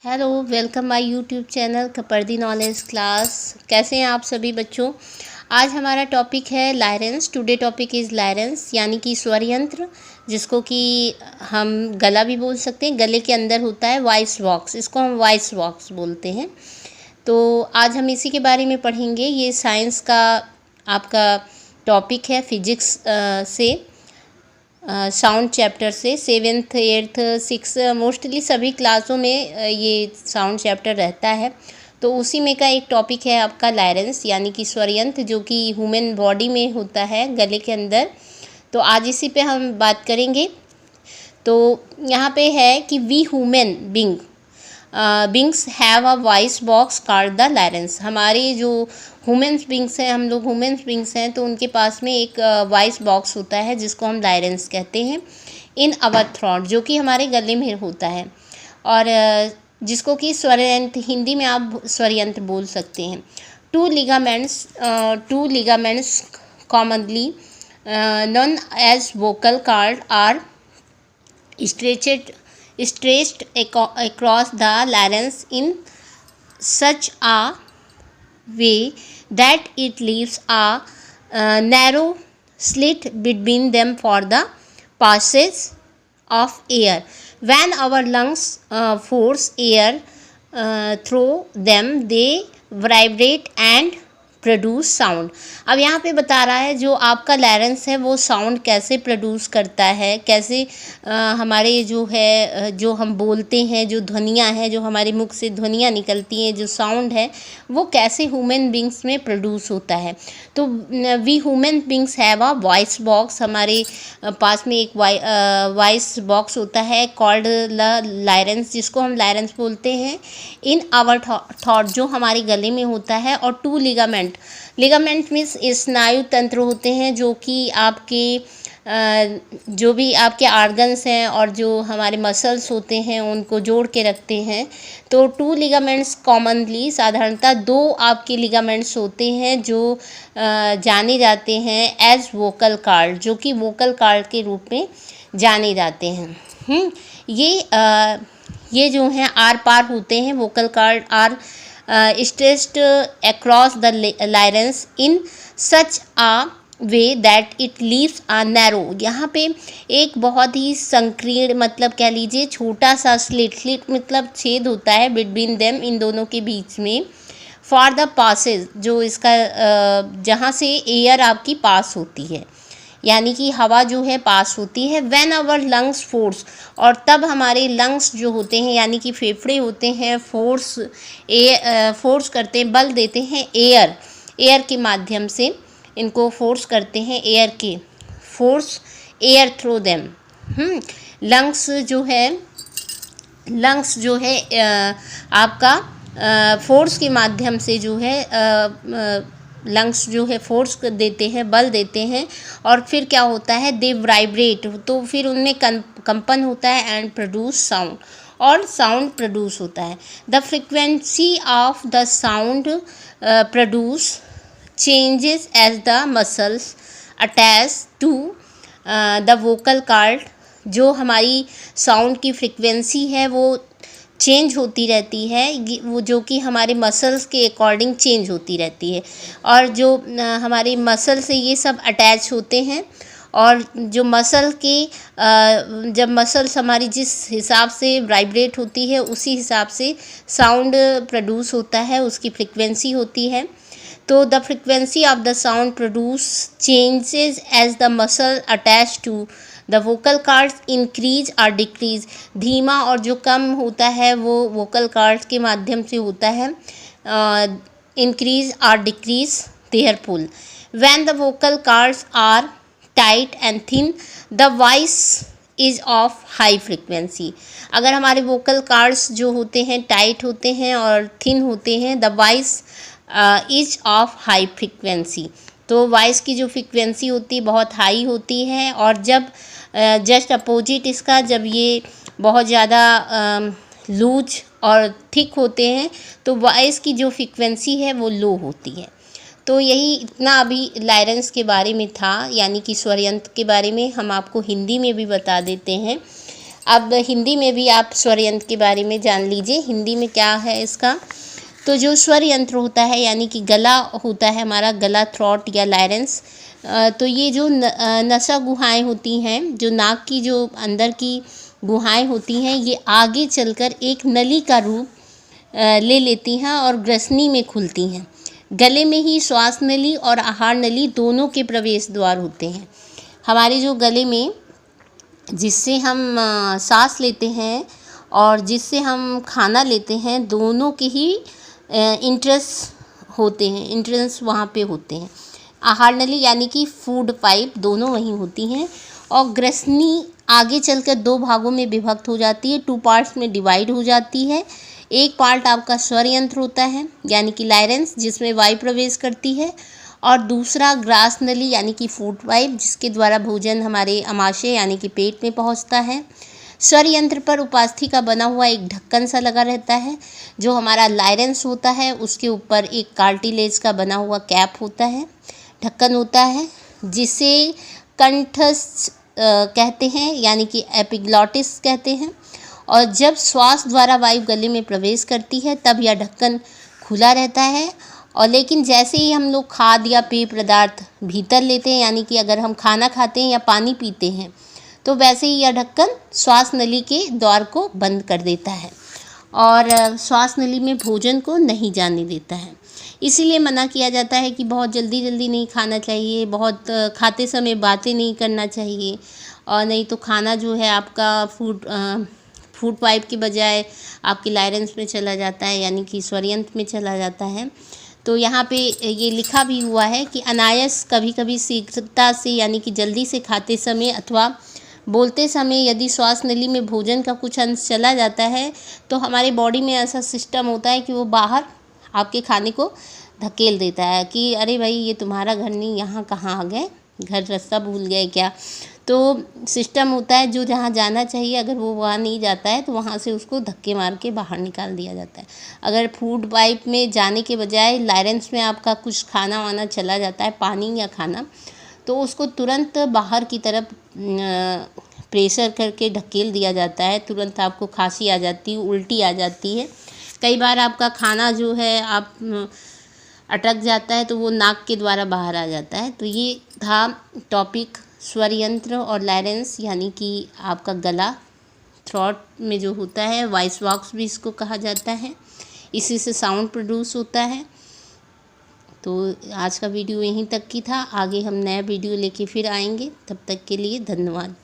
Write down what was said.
Hello, welcome my YouTube channel Kapardi knowledge class. कैसे हैं आप सभी बच्चों। आज हमारा टॉपिक है लायरेंस। टुडे टॉपिक इज़ लायरेंस यानी कि स्वर यंत्र, जिसको कि हम गला भी बोल सकते हैं। गले के अंदर होता है वॉइस बॉक्स, इसको हम वॉइस बॉक्स बोलते हैं। तो आज हम इसी के बारे में पढ़ेंगे। ये साइंस का आपका टॉपिक है, फिजिक्स से साउंड चैप्टर से। 7th 8th 6 मोस्टली सभी क्लासों में ये साउंड चैप्टर रहता है। तो उसी में का एक टॉपिक है आपका लायरेंस यानी कि स्वर यंत्र, जो कि ह्यूमन बॉडी में होता है, गले के अंदर। तो आज इसी पे हम बात करेंगे। तो यहाँ पे है कि we human beings have a voice box called the larynx. हमारे जो ह्यूमन्स बींग्स हैं, हम लोग ह्यूमन्स बींग्स हैं, तो उनके पास में एक वॉइस बॉक्स होता है जिसको हम लायरेंस कहते हैं इन अवर थ्रोट, जो कि हमारे गले में होता है। और जिसको कि स्वर यंत्र, हिंदी में आप स्वर यंत्र बोल सकते हैं। Two ligaments commonly known as vocal cord are stretched across the larynx in such a way that it leaves a narrow slit between them for the passage of air. When our lungs force air through them, they vibrate and produce sound. अब यहाँ पे बता रहा है जो आपका लैरेंस है वो साउंड कैसे प्रोड्यूस करता है, कैसे हमारे जो है जो हम बोलते हैं, जो ध्वनियाँ हैं, जो हमारे मुख से ध्वनियाँ निकलती हैं, जो साउंड है वो कैसे ह्यूमन बींग्स में प्रोड्यूस होता है। तो we human beings have a voice box. हमारे पास में एक वॉइस बॉक्स होता है कॉल्ड लायरेंस, जिसको हम लायरेंस बोलते हैं इन आवर थॉट, जो हमारे गले में होता है। और टू लिगामेंट मीन्स स्नायु तंत्र होते हैं, जो कि आपके जो भी आपके आर्गन्स हैं और जो हमारे मसल्स होते हैं उनको जोड़ के रखते हैं। तो टू लिगामेंट्स कॉमनली, साधारणतः दो आपके लिगामेंट्स होते हैं जो जाने जाते हैं एज वोकल कॉर्ड, जो कि वोकल कॉर्ड के रूप में जाने जाते हैं। ये जो हैं आर पार होते हैं। Vocal cord are stretched across the larynx in such a way that it leaves a narrow। यहाँ पे एक बहुत ही संकीर्ण, मतलब कह लीजिए छोटा सा स्लिट मतलब छेद होता है बिटवीन देम, इन दोनों के बीच में। फॉर द पासेज, जो इसका जहाँ से एयर आपकी पास होती है, यानी कि हवा जो है पास होती है। व्हेन आवर लंग्स फोर्स, और तब हमारे लंग्स जो होते हैं यानी कि फेफड़े होते हैं, फोर्स करते हैं, बल देते हैं एयर के माध्यम से इनको फोर्स करते हैं, एयर थ्रू देम। लंग्स जो है आपका फोर्स के माध्यम से जो है लंग्स जो है फोर्स देते हैं, बल देते हैं, और फिर क्या होता है, दे वाइब्रेट, तो फिर उनमें कंपन होता है एंड प्रोड्यूस साउंड, और साउंड प्रोड्यूस होता है। The frequency of the sound produce changes as the muscles attach to the vocal cord. जो हमारी साउंड की फ्रिक्वेंसी है वो चेंज होती रहती है, वो जो कि हमारे मसल्स के अकॉर्डिंग चेंज होती रहती है। और जो हमारे मसल से ये सब अटैच होते हैं, और जो मसल के जब मसल्स हमारी जिस हिसाब से वाइब्रेट होती है उसी हिसाब से साउंड प्रोड्यूस होता है, उसकी फ्रिक्वेंसी होती है। तो the frequency of the sound produce changes as the muscle attach to the vocal cords increase और डिक्रीज। धीमा और जो कम होता है वो वोकल कॉर्ड्स के माध्यम से होता है, इंक्रीज और decrease there pull. When the vocal cords are tight and thin, the voice is of high frequency. अगर हमारे वोकल कॉर्ड्स जो होते हैं टाइट होते हैं और थिन होते हैं, the voice is of high frequency. तो वॉइस की जो फ्रिक्वेंसी होती है बहुत हाई होती है, और जब जस्ट अपोजिट इसका, जब ये बहुत ज़्यादा लूज और थिक होते हैं तो वॉइस की जो फ्रिक्वेंसी है वो लो होती है। तो यही इतना अभी लायरेंस के बारे में था, यानी कि स्वर यंत्र के बारे में। हम आपको हिंदी में भी बता देते हैं। अब हिंदी में भी आप स्वर यंत्र के बारे में जान लीजिए, हिंदी में क्या है इसका। तो जो स्वर यंत्र होता है यानी कि गला होता है हमारा, गला, थ्रॉट या लायरेंस, तो ये जो नसा गुहाएं होती हैं, जो नाक की जो अंदर की गुहाएं होती हैं, ये आगे चलकर एक नली का रूप ले लेती हैं और ग्रसनी में खुलती हैं। गले में ही श्वास नली और आहार नली दोनों के प्रवेश द्वार होते हैं। हमारे जो गले में जिससे हम सांस लेते हैं और जिससे हम खाना लेते हैं, दोनों के ही इंट्रेंस होते हैं, इंट्रेंस वहाँ पे होते हैं। आहार नली यानी कि फूड पाइप, दोनों वहीं होती हैं। और ग्रसनी आगे चलकर दो भागों में विभक्त हो जाती है, 2 पार्ट्स में डिवाइड हो जाती है। एक पार्ट आपका स्वर यंत्र होता है यानी कि लायरेंस, जिसमें वायु प्रवेश करती है, और दूसरा ग्रास नली यानी कि फूड पाइप, जिसके द्वारा भोजन हमारे आमाशय यानी कि पेट में पहुंचता है। स्वर यंत्र पर उपास्थि का बना हुआ एक ढक्कन सा लगा रहता है। जो हमारा लायरेंस होता है उसके ऊपर एक कार्टिलेज का बना हुआ कैप होता है, ढक्कन होता है, जिसे कंठस्थ कहते हैं यानी कि एपिग्लॉटिस कहते हैं। और जब श्वास द्वारा वायु गले में प्रवेश करती है तब यह ढक्कन खुला रहता है। और लेकिन जैसे ही हम लोग खाद्य या पेय पदार्थ भीतर लेते हैं, यानी कि अगर हम खाना खाते हैं या पानी पीते हैं, तो वैसे ही यह ढक्कन श्वास नली के द्वार को बंद कर देता है और श्वास नली में भोजन को नहीं जाने देता है। इसीलिए मना किया जाता है कि बहुत जल्दी जल्दी नहीं खाना चाहिए, बहुत खाते समय बातें नहीं करना चाहिए, और नहीं तो खाना जो है आपका फूड पाइप के बजाय आपकी लायरेंस में चला जाता है यानी कि स्वर यंत्र में चला जाता है। तो यहाँ पे ये लिखा भी हुआ है कि अनायास कभी कभी शीघ्रता से यानी कि जल्दी से खाते समय अथवा बोलते समय यदि श्वास नली में भोजन का कुछ अंश चला जाता है तो हमारे बॉडी में ऐसा सिस्टम होता है कि वो बाहर आपके खाने को धकेल देता है कि अरे भाई ये तुम्हारा घर नहीं, यहाँ कहाँ आ गए, घर रास्ता भूल गए क्या। तो सिस्टम होता है जो जहाँ जाना चाहिए, अगर वो वहाँ नहीं जाता है तो वहाँ से उसको धक्के मार के बाहर निकाल दिया जाता है। अगर फूड पाइप में जाने के बजाय लायरेंस में आपका कुछ खाना वाना चला जाता है, पानी या खाना, तो उसको तुरंत बाहर की तरफ प्रेशर करके ढकेल दिया जाता है। तुरंत आपको खांसी आ जाती है, उल्टी आ जाती है। कई बार आपका खाना जो है आप अटक जाता है तो वो नाक के द्वारा बाहर आ जाता है। तो ये था टॉपिक स्वर यंत्र और लायरेंस यानी कि आपका गला, थ्रॉट में जो होता है, वॉइस बॉक्स भी इसको कहा जाता है, इसी से साउंड प्रोड्यूस होता है। तो आज का वीडियो यहीं तक की था, आगे हम नया वीडियो लेके फिर आएंगे, तब तक के लिए धन्यवाद।